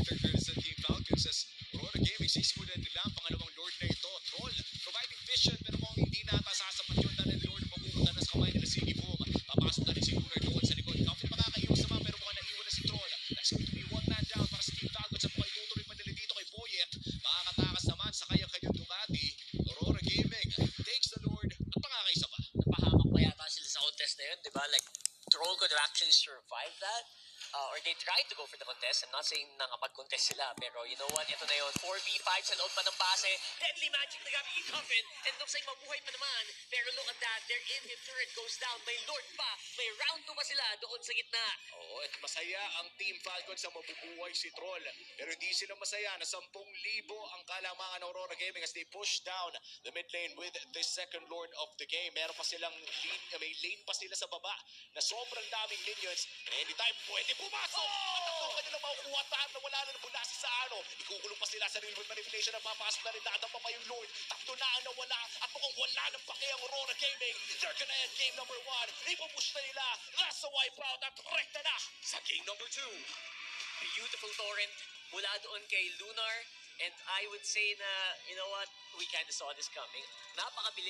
third girl sa Team Falcons as Aurora Gaming sisimulan nila ang pangalawang Lord na ito. Troll, providing vision pero mukhang hindi na sasapat yun dahil Lord mapupunta na sa kamay nila Sige Boom. Papasok na rin si Lunar doon sa likod. Coffee makakaiwas naman pero mukhang naiwan na si Troll. That's going to be one man down para sa Team Falcons at mukhang itutuloy pa nila dito kay Boyet. Makakatakas naman sa kanyang Ducati. Aurora Gaming takes the Lord at pakakaisa pa. Napahamak pa yata sila sa contest na yun, di ba? Like, Troll could have actually survived that. Or they tried to go for the contest. I'm not saying nakapag-contest sila, pero you know what? Ito na yun. 4v5 sa loob pa ng base. Deadly Magic na gamit yung Coffin. And looks like mabuhay pa naman. Pero look at that. Their in-hit turret goes down. May Lord pa. May round 2 pa sila doon sa gitna. Oo, at masaya ang Team Falcons sa mabubuhay si Troll. Pero hindi sila masaya na 10,000 ang kalamangan ng Aurora Gaming as they push down the mid lane with the second Lord of the game. Meron pa silang may lane pa sila sa baba na sobrang daming minions. Anytime pwede pumasok! At ang kanilang makukuha at na wala na nabulasi sa ano. Ikukulong pa sila sa real world manipulation na papasok na rin dadapa pa yung Lord. Takto na ang nawala at mukhang wala ng pake ang Aurora Gaming. They're gonna end game number 1. Ipupush na nila. That's a wipeout at rekta na sa game number 2. Beautiful torrent mula doon kay Lunar. And I would say na, you know what? We kind of saw this coming. Napakabilis